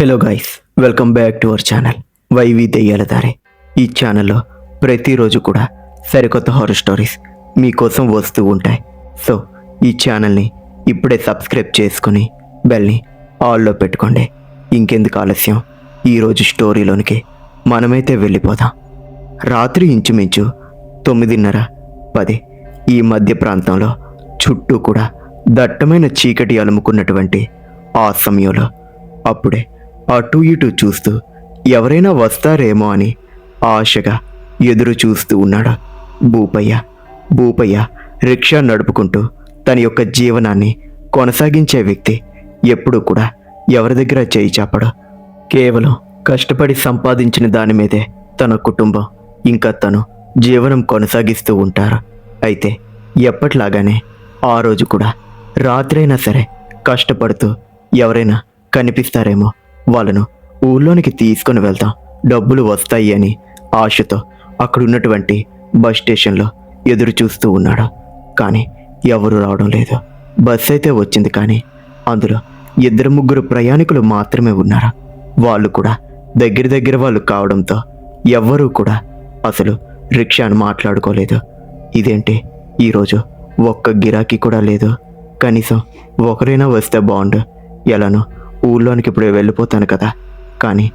Hello guys, welcome back to our channel YV దెయ్యాల దారి. ఈ ఛానల్లో ప్రతిరోజు కూడా సరికొత్త హారర్ స్టోరీస్ మీకోసం వస్తూ ఉంటాయి. సో ఈ ఛానల్ని ఇప్పుడే సబ్స్క్రైబ్ చేసుకుని బెల్ని ఆల్లో పెట్టుకోండి. ఇంకెందుకు ఆలస్యం, ఈరోజు స్టోరీలోనికి మనమైతే వెళ్ళిపోదాం. రాత్రి ఇంచుమించు 9:30, 10 ఈ మధ్య ప్రాంతంలో చుట్టూ కూడా దట్టమైన చీకటి అలుముకున్నటువంటి ఆ సమయంలో అప్పుడే అటు ఇటు చూస్తూ ఎవరైనా వస్తారేమో అని ఆశగా ఎదురు చూస్తూ ఉన్నాడు భూపయ్య. రిక్షా నడుపుకుంటూ తన యొక్క జీవనాన్ని కొనసాగించే వ్యక్తి ఎప్పుడూ కూడా ఎవరి దగ్గర చేయి చాపడు. కేవలం కష్టపడి సంపాదించిన దాని మీదే తన కుటుంబం ఇంకా తను జీవనం కొనసాగిస్తూ ఉంటారు. అయితే ఎప్పట్లాగానే ఆ రోజు కూడా రాత్రైనా సరే కష్టపడుతూ ఎవరైనా కనిపిస్తారేమో, వాళ్ళను ఊళ్ళోనికి తీసుకొని వెళ్తాం, డబ్బులు వస్తాయి అని ఆశతో అక్కడున్నటువంటి బస్ స్టేషన్లో ఎదురు చూస్తూ ఉన్నాడు. కానీ ఎవరు రావడం లేదు. బస్ అయితే వచ్చింది, కానీ అందులో 2-3 ప్రయాణికులు మాత్రమే ఉన్నారు. వాళ్ళు కూడా దగ్గర వాళ్ళు కావడంతో ఎవ్వరూ కూడా అసలు రిక్షాను మాట్లాడుకోలేదు. ఇదేంటి ఈరోజు ఒక్క గిరాకీ కూడా లేదు, కనీసం ఒకరైనా వస్తే బాగుండు, ఎలానో ఊళ్ళోనికి ఇప్పుడే వెళ్ళిపోతాను కదా, కానీ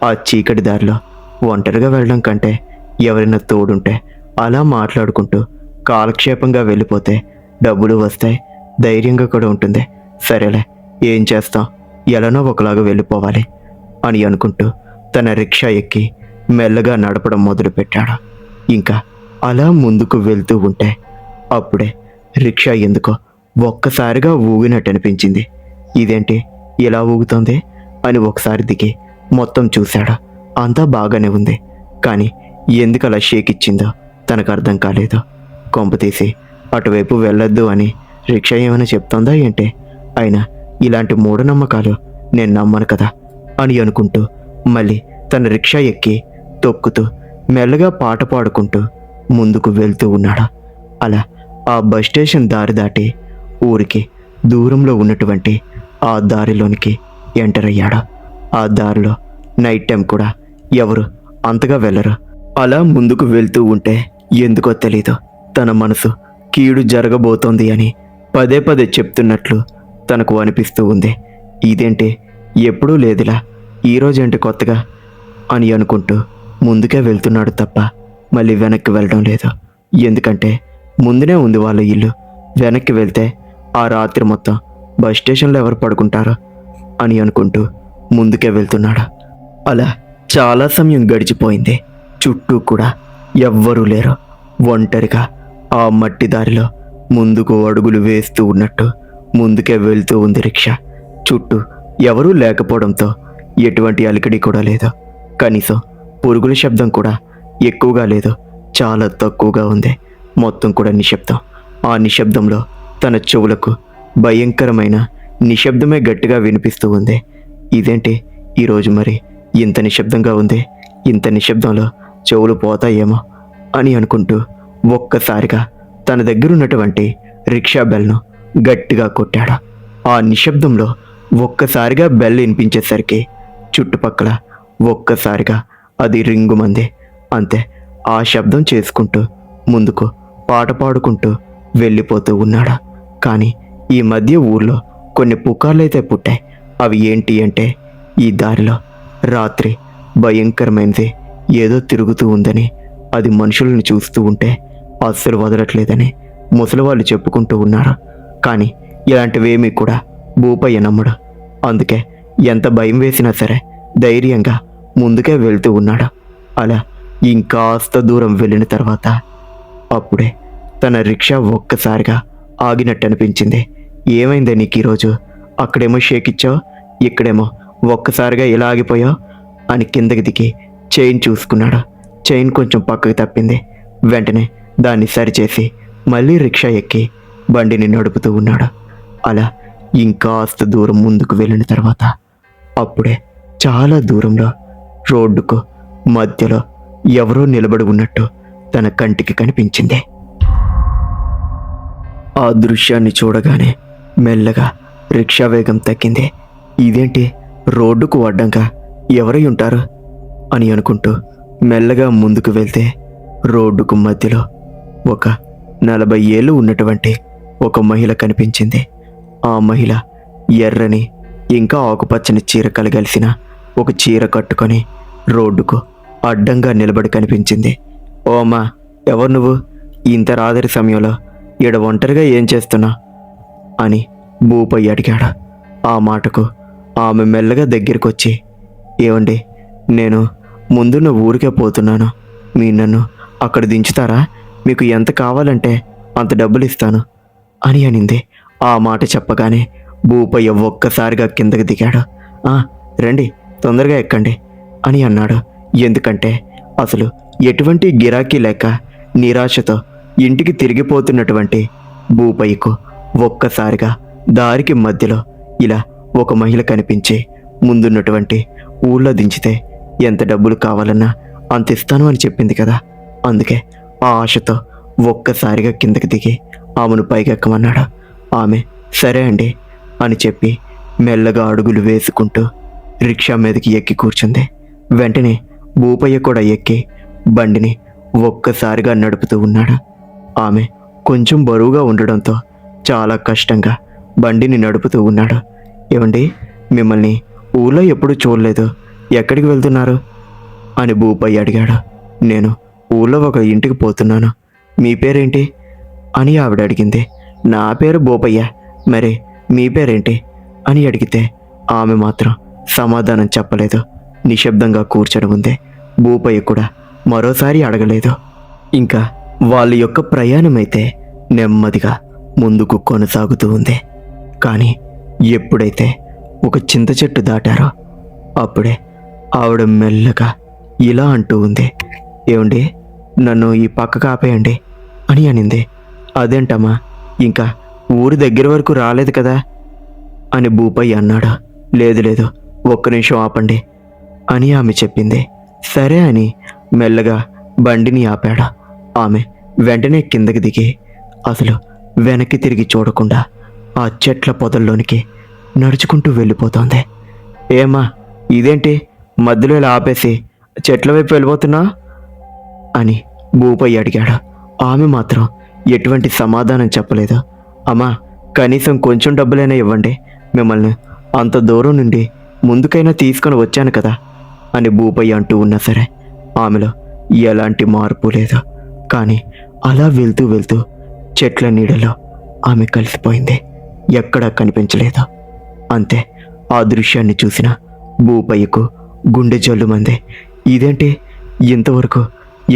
ఆ చీకటి దారిలో ఒంటరిగా వెళ్ళడం కంటే ఎవరైనా తోడుంటే అలా మాట్లాడుకుంటూ కాలక్షేపంగా వెళ్ళిపోతే డబ్బులు వస్తాయి, ధైర్యంగా కూడా ఉంటుంది. సరేలే, ఏం చేస్తాం, ఎలానో ఒకలాగా వెళ్ళిపోవాలి అని అనుకుంటూ తన రిక్షా ఎక్కి మెల్లగా నడపడం మొదలుపెట్టాడు. ఇంకా అలా ముందుకు వెళ్తూ ఉంటే అప్పుడే రిక్షా ఎందుకో ఒక్కసారిగా ఊగినట్టు అనిపించింది. ఇదేంటి ఇలా ఊగుతోంది అని ఒకసారి దిగి మొత్తం చూశాడు. అంతా బాగానే ఉంది, కానీ ఎందుకు అలా షేక్ ఇచ్చిందో తనకు అర్థం కాలేదు. కొంప తీసి అటువైపు వెళ్ళొద్దు అని రిక్షా ఏమైనా చెప్తోందా ఏంటి? అయినా ఇలాంటి మూఢనమ్మకాలు నేను నమ్మను కదా అని అనుకుంటూ మళ్ళీ తన రిక్షా ఎక్కి తొక్కుతూ మెల్లగా పాట పాడుకుంటూ ముందుకు వెళ్తూ ఉన్నాడు. అలా ఆ బస్ స్టేషన్ దారి దాటి ఊరికి దూరంలో ఉన్నటువంటి ఆ దారిలోనికి ఎంటర్ అయ్యాడు. ఆ దారిలో నైట్ టైం కూడా ఎవరు అంతగా వెళ్ళరు. అలా ముందుకు వెళ్తూ ఉంటే ఎందుకో తెలీదు, తన మనసు కీడు జరగబోతోంది అని పదే పదే చెప్తున్నట్లు తనకు అనిపిస్తూ ఉంది. ఇదేంటి ఎప్పుడూ లేదులా, ఈరోజేంటి కొత్తగా అని అనుకుంటూ ముందుకే వెళ్తున్నాడు తప్ప మళ్ళీ వెనక్కి వెళ్ళడం లేదు. ఎందుకంటే ముందునే ఉంది వాళ్ళ ఇల్లు. వెనక్కి వెళ్తే ఆ రాత్రి మొత్తం బస్ స్టేషన్లో ఎవరు పడుకుంటారో అని అనుకుంటూ ముందుకే వెళ్తున్నాడు. అలా చాలా సమయం గడిచిపోయింది. చుట్టూ కూడా ఎవ్వరూ లేరు. ఒంటరిగా ఆ మట్టి దారిలో ముందుకు అడుగులు వేస్తూ ఉన్నట్టు ముందుకే వెళ్తూ ఉంది రిక్షా. చుట్టూ ఎవరూ లేకపోవడంతో ఎటువంటి అలికిడి కూడా లేదు. కనీసం పురుగుల శబ్దం కూడా ఎక్కువగా లేదు, చాలా తక్కువగా ఉంది. మొత్తం కూడా నిశ్శబ్దం. ఆ నిశ్శబ్దంలో తన చెవులకు భయంకరమైన నిశ్శబ్దమే గట్టిగా వినిపిస్తూ ఉంది. ఇదేంటి ఈరోజు మరి ఇంత నిశ్శబ్దంగా ఉంది, ఇంత నిశ్శబ్దంలో చెవులు పోతాయేమో అని అనుకుంటూ ఒక్కసారిగా తన దగ్గరున్నటువంటి రిక్షా బెల్ను గట్టిగా కొట్టాడు. ఆ నిశ్శబ్దంలో ఒక్కసారిగా బెల్ వినిపించేసరికి చుట్టుపక్కల ఒక్కసారిగా అది రింగుమంది. అంతే, ఆ శబ్దం చేసుకుంటూ ముందుకు పాట పాడుకుంటూ వెళ్ళిపోతూ ఉన్నాడు. కానీ ఈ మధ్య ఊర్లో కొన్ని పుకార్లైతే పుట్టాయి. అవి ఏంటి అంటే, ఈ దారిలో రాత్రి భయంకరమైనది ఏదో తిరుగుతూ ఉందని, అది మనుషులను చూస్తూ ఉంటే అస్సలు వదలట్లేదని ముసలి వాళ్ళు చెప్పుకుంటూ ఉన్నారు. కానీ ఇలాంటివేమీ కూడా భూపయ్య నమ్మడు. అందుకే ఎంత భయం వేసినా సరే ధైర్యంగా ముందుకే వెళ్తూ ఉన్నాడు. అలా ఇంకాస్త దూరం వెళ్ళిన తర్వాత అప్పుడే తన రిక్షా ఒక్కసారిగా ఆగినట్టు అనిపించింది. ఏమైందే నీకు ఈరోజు? అక్కడేమో షేక్ ఇచ్చావు, ఇక్కడేమో ఒక్కసారిగా ఇలా ఆగిపోయావు అని కిందకి దిగి చైన్ చూసుకున్నాడు. చైన్ కొంచెం పక్కకి తప్పింది. వెంటనే దాన్ని సరిచేసి మళ్ళీ రిక్షా ఎక్కి బండిని నడుపుతూ ఉన్నాడు. అలా ఇంకాస్త దూరం ముందుకు వెళ్ళిన తర్వాత అప్పుడే చాలా దూరంలో రోడ్డుకు మధ్యలో ఎవరో నిలబడి ఉన్నట్టు తన కంటికి కనిపించింది. ఆ దృశ్యాన్ని చూడగానే మెల్లగా రిక్షా వేగం తగ్గింది. ఇదేంటి రోడ్డుకు అడ్డంగా ఎవరై ఉంటారు అని అనుకుంటూ మెల్లగా ముందుకు వెళ్తే రోడ్డుకు మధ్యలో ఒక 40 ఏళ్ళు ఉన్నటువంటి ఒక మహిళ కనిపించింది. ఆ మహిళ ఎర్రని ఇంకా ఆకుపచ్చని చీర కలిగలిసిన ఒక చీర కట్టుకొని రోడ్డుకు అడ్డంగా నిలబడి కనిపించింది. ఓ అమ్మా, ఎవరు నువ్వు? ఇంత రాత్రి సమయంలో ఈడ ఒంటరిగా ఏం చేస్తున్నా అని భూపయ్య అడిగాడు. ఆ మాటకు ఆమె మెల్లగా దగ్గరికొచ్చి, ఏమండి, నేను ముందున్న ఊరికే పోతున్నాను, మీరు నన్ను అక్కడ దించుతారా? మీకు ఎంత కావాలంటే అంత డబ్బులు ఇస్తాను అని అనింది. ఆ మాట చెప్పగానే భూపయ్య ఒక్కసారిగా కిందకి దిగాడు. రండి, తొందరగా ఎక్కండి అని అన్నాడు. ఎందుకంటే అసలు ఎటువంటి గిరాకీ లేక నిరాశతో ఇంటికి తిరిగిపోతున్నటువంటి భూపయ్యకు ఒక్కసారిగా దారికి మధ్యలో ఇలా ఒక మహిళ కనిపించి ముందున్నటువంటి ఊళ్ళో దించితే ఎంత డబ్బులు కావాలన్నా అంత ఇస్తాను అని చెప్పింది కదా. అందుకే ఆ ఆశతో ఒక్కసారిగా కిందకి దిగి ఆమెను పైకెక్కమన్నాడు. ఆమె సరే అండి అని చెప్పి మెల్లగా అడుగులు వేసుకుంటూ రిక్షా మీదకి ఎక్కి కూర్చుంది. వెంటనే భూపయ్య కూడా ఎక్కి బండిని ఒక్కసారిగా నడుపుతూ ఉన్నాడు. ఆమె కొంచెం బరువుగా ఉండడంతో చాలా కష్టంగా బండిని నడుపుతూ ఉన్నాడు. ఏమండి, మిమ్మల్ని ఊళ్ళో ఎప్పుడు చూడలేదు, ఎక్కడికి వెళ్తున్నారు అని భూపయ్య అడిగాడు. నేను ఊళ్ళో ఒక ఇంటికి పోతున్నాను, మీ పేరేంటి అని ఆవిడ అడిగింది. నా పేరు భూపయ్య, మరి మీ పేరేంటి అని అడిగితే ఆమె మాత్రం సమాధానం చెప్పలేదు. నిశ్శబ్దంగా కూర్చొని ఉంది. భూపయ్య కూడా మరోసారి అడగలేదు. ఇంకా వాళ్ళ యొక్క ప్రయాణం అయితే నెమ్మదిగా ముందుకు కొనసాగుతూ ఉంది. కానీ ఎప్పుడైతే ఒక చింత చెట్టు దాటారో అప్పుడే ఆవిడ మెల్లగా ఇలా అంటూ ఉంది, ఏమండి, నన్ను ఈ పక్కకు ఆపేయండి అని అనింది. అదేంటమ్మా, ఇంకా ఊరి దగ్గర వరకు రాలేదు కదా అని భూపయ్య అన్నాడు. లేదు లేదు, ఒక్క నిమిషం ఆపండి అని ఆమె చెప్పింది. సరే అని మెల్లగా బండిని ఆపాడు. ఆమె వెంటనే కిందకి దిగి అసలు వెనక్కి తిరిగి చూడకుండా ఆ చెట్ల పొదల్లోనికి నడుచుకుంటూ వెళ్ళిపోతోంది. ఏమ్మా, ఇదేంటి మధ్యలో ఇలా ఆపేసి చెట్ల వైపు వెళ్ళిపోతున్నా అని భూపయ్య అడిగాడు. ఆమె మాత్రం ఎటువంటి సమాధానం చెప్పలేదు. అమ్మా, కనీసం కొంచెం డబ్బులైనా ఇవ్వండి, మిమ్మల్ని అంత దూరం నుండి ముందుకైనా తీసుకొని వచ్చాను కదా అని భూపయ్య అంటూ ఉన్నా సరే ఆమెలో ఎలాంటి మార్పు లేదు. కానీ అలా వెళ్తూ వెళ్తూ చెట్ల నీడలో ఆమె కలిసిపోయింది. ఎక్కడా కనిపించలేదు. అంతే, ఆ దృశ్యాన్ని చూసిన భూపయ్యకు గుండె జల్లుమంది. ఇదేంటి, ఇంతవరకు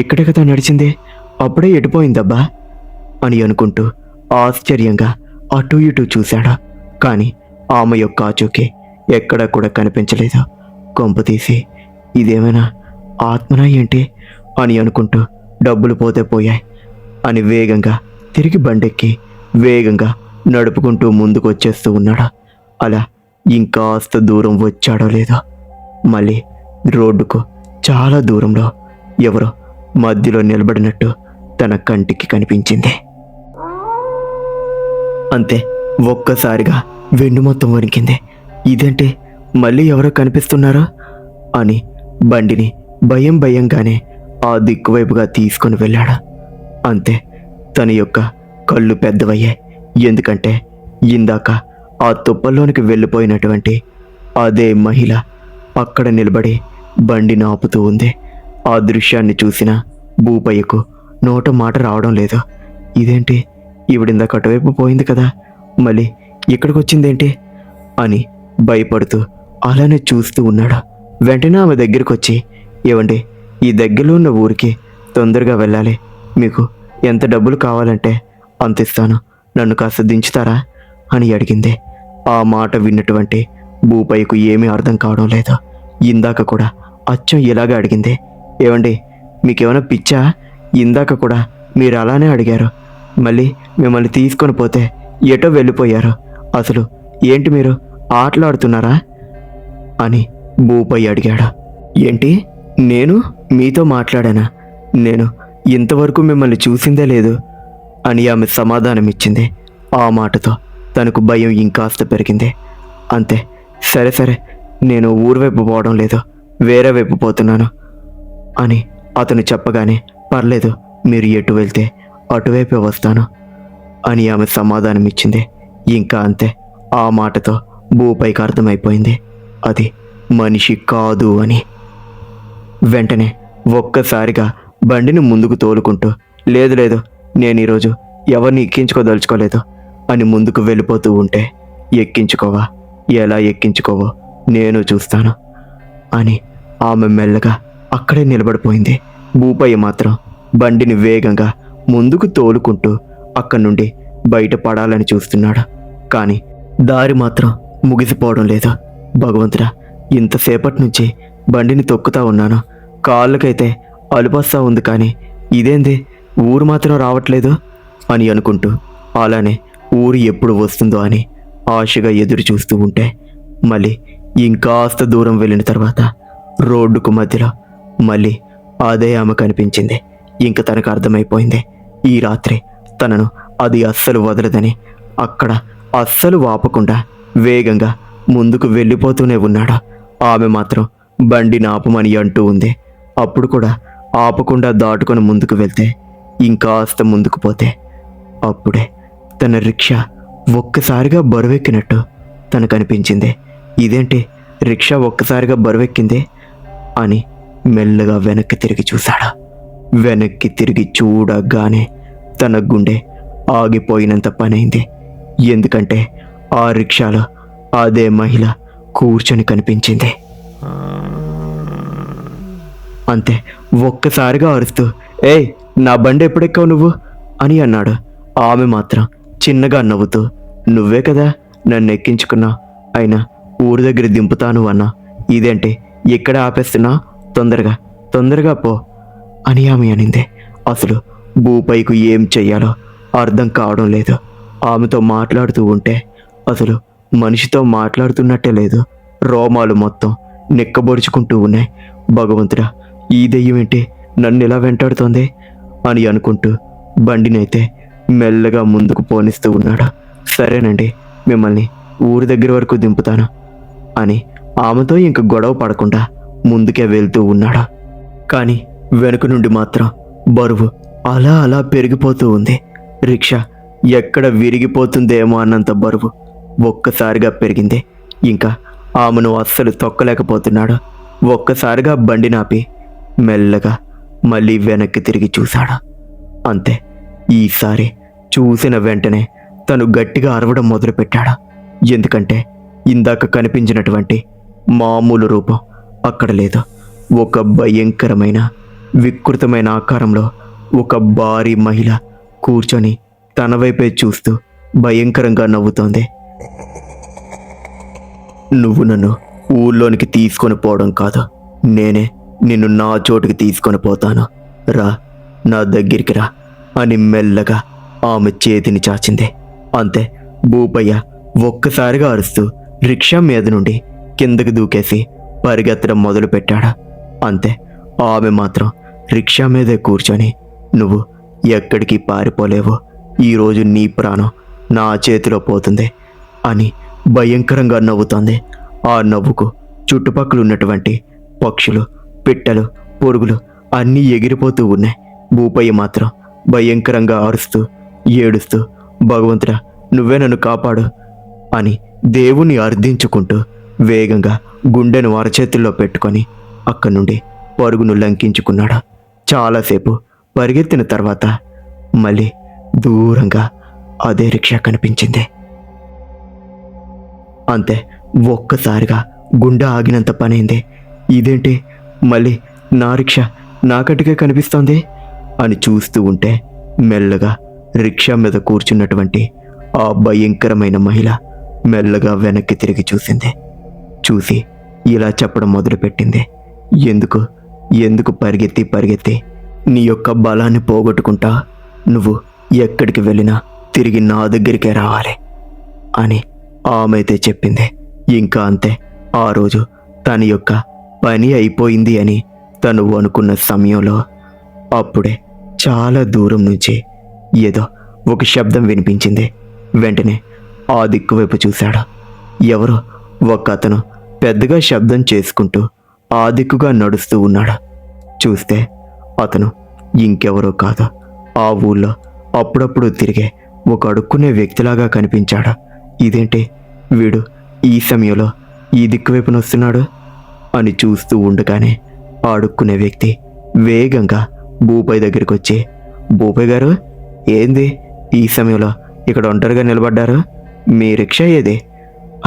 ఇక్కడే కదా నడిచింది, అప్పుడే ఎటుపోయిందబ్బా అని అనుకుంటూ ఆశ్చర్యంగా అటు ఇటు చూశాడు. కానీ ఆమె యొక్క ఆచూకీ ఎక్కడా కూడా కనిపించలేదు. కొంపు తీసి ఇదేమైనా ఆత్మనా ఏంటి అని అనుకుంటూ డబ్బులు పోతే పోయాయి అని వేగంగా తిరిగి బండెక్కి వేగంగా నడుపుకుంటూ ముందుకు వచ్చేస్తూ ఉన్నాడు. అలా ఇంకాస్త దూరం వచ్చాడో లేదో మళ్ళీ రోడ్డుకు చాలా దూరంలో ఎవరో మధ్యలో నిలబడినట్టు తన కంటికి కనిపించింది. అంతే, ఒక్కసారిగా వెన్ను మొత్తం వణికింది. ఇదేంటి, మళ్ళీ ఎవరో కనిపిస్తున్నారో అని బండిని భయం భయంగానే ఆ దిక్కువైపుగా తీసుకొని వెళ్ళాడు. అంతే, తన యొక్క కళ్ళు పెద్దవయ్యాయి. ఎందుకంటే ఇందాక ఆ తుప్పల్లోనికి వెళ్ళిపోయినటువంటి అదే మహిళ పక్కన నిలబడి బండిని ఆపుతూ ఉంది. ఆ దృశ్యాన్ని చూసిన భూపయ్యకు నోట మాట రావడం లేదు. ఇదేంటి, ఈవిడిందాక అటువైపు పోయింది కదా, మళ్ళీ ఇక్కడికి వచ్చిందేంటి అని భయపడుతూ అలానే చూస్తూ ఉన్నాడు. వెంటనే ఆమె దగ్గరికి వచ్చి, ఏవండి, ఈ దగ్గరలో ఉన్న ఊరికి తొందరగా వెళ్ళాలి, మీకు ఎంత డబ్బులు కావాలంటే అంత ఇస్తాను, నన్ను కాస్త దించుతారా అని అడిగింది. ఆ మాట విన్నటువంటి భూపయ్యకు ఏమీ అర్థం కావడం లేదు. ఇందాక కూడా అచ్చం ఇలాగే అడిగింది. ఏవండి, మీకేమైనా పిచ్చా? ఇందాక కూడా మీరు అలానే అడిగారు, మళ్ళీ మిమ్మల్ని తీసుకొని పోతే ఎటో వెళ్ళిపోయారు. అసలు ఏంటి, మీరు ఆటలాడుతున్నారా అని భూపయ్య అడిగాడు. ఏంటి, నేను మీతో మాట్లాడానా? నేను ఇంతవరకు మిమ్మల్ని చూసిందే లేదు అని ఆమె సమాధానం ఇచ్చింది. ఆ మాటతో తనకు భయం ఇంకాస్త పెరిగింది. అంతే, సరే సరే, నేను ఊరు వైపు పోవడం లేదు, వేరే వైపు పోతున్నాను అని అతను చెప్పగానే, పర్లేదు, మీరు ఎటు వెళ్తే అటువైపే వస్తాను అని ఆమె సమాధానం ఇచ్చింది. ఇంకా అంతే, ఆ మాటతో భూపైకి అర్థమైపోయింది అది మనిషి కాదు అని. వెంటనే ఒక్కసారిగా బండిని ముందుకు తోలుకుంటూ, లేదు లేదు, నేను ఈరోజు ఎవరిని ఎక్కించుకోదలుచుకోలేదు అని ముందుకు వెళ్ళిపోతూ ఉంటే, ఎక్కించుకోవా, ఎలా ఎక్కించుకోవో నేను చూస్తాను అని ఆమె మెల్లగా అక్కడే నిలబడిపోయింది. భూపయ్య మాత్రం బండిని వేగంగా ముందుకు తోలుకుంటూ అక్కడి నుండి బయటపడాలని చూస్తున్నాడు. కానీ దారి మాత్రం ముగిసిపోవడం లేదు. భగవంతుడా, ఇంతసేపటి నుంచి బండిని తొక్కుతా ఉన్నాను, కాళ్ళకైతే అలుపస్తా ఉంది, కానీ ఇదేంది ఊరు మాత్రం రావట్లేదు అని అనుకుంటూ, అలానే ఊరు ఎప్పుడు వస్తుందో అని ఆశగా ఎదురు చూస్తూ ఉంటే, మళ్ళీ ఇంకాస్త దూరం వెళ్ళిన తర్వాత రోడ్డుకు మధ్యలో మళ్ళీ అదే ఆమె కనిపించింది. ఇంక తనకు అర్థమైపోయింది, ఈ రాత్రి తనను అది అస్సలు వదలదని. అక్కడ అస్సలు ఆపకుండా వేగంగా ముందుకు వెళ్ళిపోతూనే ఉన్నాడు. ఆమె మాత్రం బండిని ఆపమని అంటూ ఉంది. అప్పుడు కూడా ఆపకుండా దాటుకొని ముందుకు వెళ్తే, ఇంకాస్త ముందుకు పోతే అప్పుడే తన రిక్షా ఒక్కసారిగా బరువెక్కినట్టు తనకు అనిపించింది. ఇదేంటి, రిక్షా ఒక్కసారిగా బరువెక్కింది అని మెల్లగా వెనక్కి తిరిగి చూశాడు. వెనక్కి తిరిగి చూడగానే తన గుండె ఆగిపోయినంత పనైంది. ఎందుకంటే ఆ రిక్షాలో అదే మహిళ కూర్చొని కనిపించింది. అంతే, ఒక్కసారిగా అరుస్తూ, ఏయ్, నా బండి ఎప్పుడెక్కావు నువ్వు అని అన్నాడు. ఆమె మాత్రం చిన్నగా నవ్వుతూ, నువ్వే కదా నన్ను ఎక్కించుకున్నావు, అయినా ఊరి దగ్గర దింపుతాను అన్నా, ఇదేంటి ఇక్కడ ఆపేస్తున్నా, తొందరగా పో అని ఆమె అనింది. అసలు భూపైకు ఏం చెయ్యాలో అర్థం కావడం లేదు. ఆమెతో మాట్లాడుతూ ఉంటే అసలు మనిషితో మాట్లాడుతున్నట్టే లేదు. రోమాలు మొత్తం నిక్కబొడుచుకుంటూ ఉన్నాయి. భగవంతుడా, ఈ దెయ్యం ఏంటి నన్ను ఇలా వెంటాడుతోంది అని అనుకుంటూ బండినైతే మెల్లగా ముందుకు పోనిస్తూ ఉన్నాడు. సరేనండి, మిమ్మల్ని ఊరి దగ్గర వరకు దింపుతాను అని ఆమెతో ఇంక గొడవ పడకుండా ముందుకే వెళ్తూ ఉన్నాడు. కానీ వెనుక నుండి మాత్రం బరువు అలా అలా పెరిగిపోతూ ఉంది. రిక్షా ఎక్కడ విరిగిపోతుందేమో అన్నంత బరువు ఒక్కసారిగా పెరిగింది. ఇంకా ఆమెను అస్సలు తొక్కలేకపోతున్నాడు. ఒక్కసారిగా బండి నాపి మెల్లగా మళ్ళీ వెనక్కి తిరిగి చూశాడు. అంతే, ఈసారి చూసిన వెంటనే తను గట్టిగా అరవడం మొదలుపెట్టాడు. ఎందుకంటే ఇందాక కనిపించినటువంటి మామూలు రూపం అక్కడ లేదు. ఒక భయంకరమైన వికృతమైన ఆకారంలో ఒక భారీ మహిళ కూర్చొని తన వైపే చూస్తూ భయంకరంగా నవ్వుతోంది. నువ్వు నన్ను ఊళ్ళోనికి తీసుకొని పోవడం కాదు, నేనే నిన్ను నా చోటుకి తీసుకొని పోతాను, రా, నా దగ్గరికి రా అని మెల్లగా ఆమె చేతిని చాచింది. అంతే, భూపయ్య ఒక్కసారిగా అరుస్తూ రిక్షా మీద నుండి కిందకి దూకేసి పరిగెత్తడం మొదలుపెట్టాడు. అంతే, ఆమె మాత్రం రిక్షా మీదే కూర్చొని, నువ్వు ఎక్కడికి పారిపోలేవు, ఈరోజు నీ ప్రాణం నా చేతిలో పోతుంది అని భయంకరంగా నవ్వుతోంది. ఆ నవ్వుకు చుట్టుపక్కల ఉన్నటువంటి పక్షులు, పిట్టలు, పురుగులు అన్నీ ఎగిరిపోతూ ఉన్నాయి. భూపయ్య మాత్రం భయంకరంగా అరుస్తూ ఏడుస్తూ, భగవంతుడా, నువ్వే నన్ను కాపాడు అని దేవుణ్ణి అర్థించుకుంటూ వేగంగా గుండెను అరచేతుల్లో పెట్టుకొని అక్కడి నుండి పరుగును లంకించుకున్నాడు. చాలాసేపు పరిగెత్తిన తర్వాత మళ్ళీ దూరంగా అదే రిక్షా కనిపించింది. అంతే, ఒక్కసారిగా గుండె ఆగినంత పనైంది. ఇదేంటి, మళ్ళీ నా రిక్షా నాకటికే కనిపిస్తోంది అని చూస్తూ ఉంటే మెల్లగా రిక్షా మీద కూర్చున్నటువంటి ఆ భయంకరమైన మహిళ మెల్లగా వెనక్కి తిరిగి చూసి ఇలా చెప్పడం మొదలుపెట్టింది. ఎందుకు పరిగెత్తి నీ యొక్క బలాన్ని పోగొట్టుకుంటా, నువ్వు ఎక్కడికి వెళ్ళినా తిరిగి నా దగ్గరికే రావాలి అని ఆమె అయితే చెప్పింది. ఇంకా అంతే, ఆ రోజు తన యొక్క పని అయిపోయింది అని తను అనుకున్న సమయంలో అప్పుడే చాలా దూరం నుంచి ఏదో ఒక శబ్దం వినిపించింది. వెంటనే ఆ దిక్కు వైపు చూశాడు. ఎవరో ఒక అతను పెద్దగా శబ్దం చేసుకుంటూ ఆ దిక్కుగా నడుస్తూ ఉన్నాడు. చూస్తే అతను ఇంకెవరో కాదు, ఆ ఊళ్ళో అప్పుడప్పుడు తిరిగే ఒక అడుక్కునే వ్యక్తిలాగా కనిపించాడు. ఇదేంటి, వీడు ఈ సమయంలో ఈ దిక్కు వైపున వస్తున్నాడు అని చూస్తూ ఉండగానే ఆ అడుక్కునే వ్యక్తి వేగంగా భూపయ్య దగ్గరికి వచ్చి, భూపయ్య గారు, ఏంది ఈ సమయంలో ఇక్కడ ఒంటరిగా నిలబడ్డారు? మీ రిక్షా ఏది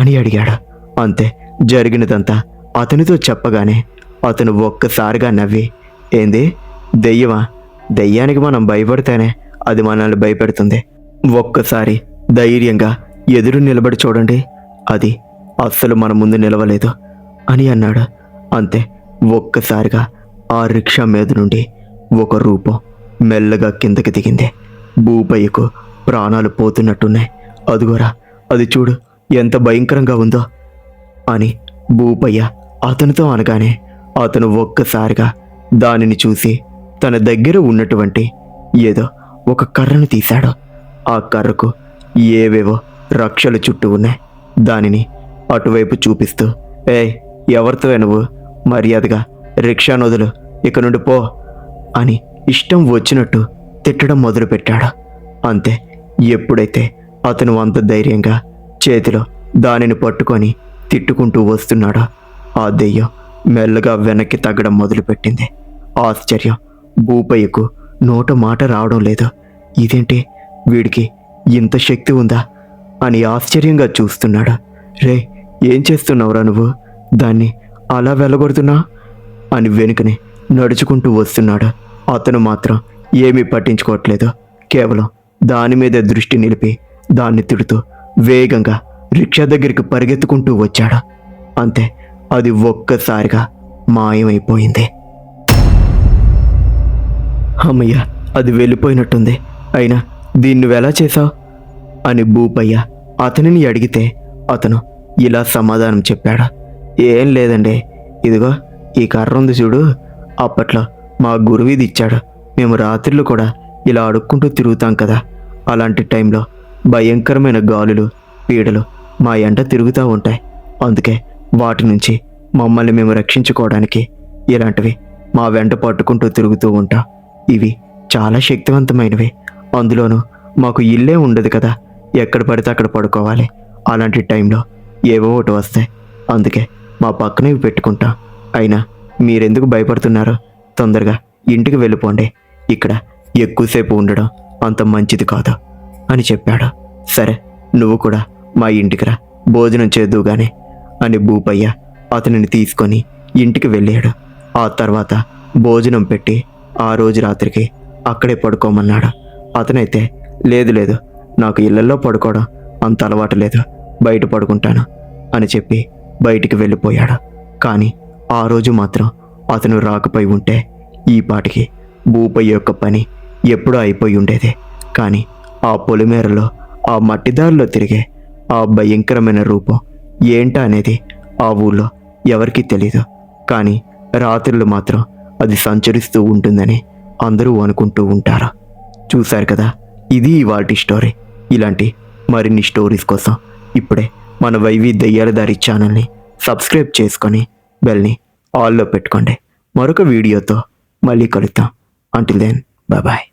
అని అడిగాడు. అంతే, జరిగినదంతా అతనితో చెప్పగానే అతను ఒక్కసారిగా నవ్వి, ఏంది దెయ్యమా? దెయ్యానికి మనం భయపడితేనే అది మనల్ని భయపెడుతుంది. ఒక్కసారి ధైర్యంగా ఎదురు నిలబడి చూడండి, అది అస్సలు మన ముందు నిలవలేదు అని అన్నాడు. అంతే, ఒక్కసారిగా ఆ రిక్షా మీద నుండి ఒక రూపం మెల్లగా కిందకి దిగింది. భూపయ్యకు ప్రాణాలు పోతున్నట్టున్నాయి. అదుగోరా, అది చూడు ఎంత భయంకరంగా ఉందో అని భూపయ్య అతనితో అనగానే అతను ఒక్కసారిగా దానిని చూసి తన దగ్గర ఉన్నటువంటి ఏదో ఒక కర్రను తీశాడు. ఆ కర్రకు ఏవేవో రక్షలు చుట్టూ ఉన్నాయి. దానిని అటువైపు చూపిస్తూ, ఏయ్, ఎవరితో నువ్వు? మర్యాదగా రిక్షా నొదులు, ఇక నుండి పో అని ఇష్టం వచ్చినట్టు తిట్టడం మొదలుపెట్టాడు. అంతే, ఎప్పుడైతే అతను అంత ధైర్యంగా చేతిలో దానిని పట్టుకొని తిట్టుకుంటూ వస్తున్నాడో ఆ దెయ్యం మెల్లగా వెనక్కి తగ్గడం మొదలుపెట్టింది. ఆశ్చర్యం, భూపయ్యకు నోట మాట రావడం లేదు. ఇదేంటి, వీడికి ఇంత శక్తి ఉందా అని ఆశ్చర్యంగా చూస్తున్నాడు. రే, ఏం చేస్తున్నావురా నువ్వు? దాన్ని అలా వెళ్ళగొడుతున్నా అని వెనుకనే నడుచుకుంటూ వస్తున్నాడు. అతను మాత్రం ఏమీ పట్టించుకోవట్లేదు. కేవలం దాని మీద దృష్టి నిలిపి దాన్ని తిడుతూ వేగంగా రిక్షా దగ్గరికి పరిగెత్తుకుంటూ వచ్చాడు. అంతే, అది ఒక్కసారిగా మాయమైపోయింది. అమ్మయ్య, అది వెళ్ళిపోయినట్టుంది. అయినా దీన్ని ఎలా చేశావు అని భూపయ్య అతనిని అడిగితే అతను ఇలా సమాధానం చెప్పాడు. ఏం లేదండి, ఇదిగో ఈ కర్ర ఉంది చూడు, అప్పట్లో మా గురువు ఇది ఇచ్చాడు. మేము రాత్రిళ్ళు కూడా ఇలా అడుక్కుంటూ తిరుగుతాం కదా, అలాంటి టైంలో భయంకరమైన గాలులు, పీడలు మా ఎంట తిరుగుతూ ఉంటాయి. అందుకే వాటి నుంచి మమ్మల్ని మేము రక్షించుకోవడానికి ఇలాంటివి మా వెంట పట్టుకుంటూ తిరుగుతూ ఉంటాం. ఇవి చాలా శక్తివంతమైనవి. అందులోనూ మాకు ఇల్లే ఉండదు కదా, ఎక్కడ పడితే అక్కడ పడుకోవాలి. అలాంటి టైంలో ఏవో ఒకటి వస్తాయి, అందుకే మా పక్కన ఇవి పెట్టుకుంటాం. అయినా మీరెందుకు భయపడుతున్నారు? తొందరగా ఇంటికి వెళ్ళిపోండి, ఇక్కడ ఎక్కువసేపు ఉండడం అంత మంచిది కాదు అని చెప్పాడు. సరే, నువ్వు కూడా మా ఇంటికి రా, భోజనం చేద్దువుగానే అని భూపయ్య అతనిని తీసుకొని ఇంటికి వెళ్ళాడు. ఆ తర్వాత భోజనం పెట్టి ఆ రోజు రాత్రికి అక్కడే పడుకోమన్నాడు. అతనైతే లేదు లేదు, నాకు ఇళ్లలో పడుకోవడం అంత అలవాటు లేదు, బయట పడుకుంటాను అని చెప్పి బయటికి వెళ్ళిపోయాడు. కానీ ఆ రోజు మాత్రం అతను రాకపోయి ఉంటే ఈ పాటికి భూపయ్య యొక్క పని ఎప్పుడూ అయిపోయి ఉండేది. కానీ ఆ పొలిమేరలో, ఆ మట్టిదారిలో తిరిగే ఆ భయంకరమైన రూపం ఏంటా అనేది ఆ ఊళ్ళో ఎవరికీ తెలీదు. కానీ రాత్రులు మాత్రం అది సంచరిస్తూ ఉంటుందని అందరూ అనుకుంటూ ఉంటారు. చూశారు కదా, ఇది ఇవాల్టి స్టోరీ. ఇలాంటి మరిన్ని స్టోరీస్ కోసం ఇప్పుడే మన వైవి దెయ్యాల దారి ఛానల్ని సబ్స్క్రైబ్ చేసుకొని బెల్ని ఆల్లో పెట్టుకోండి. మరొక వీడియోతో మళ్ళీ కలుద్దాం. Until then, bye bye.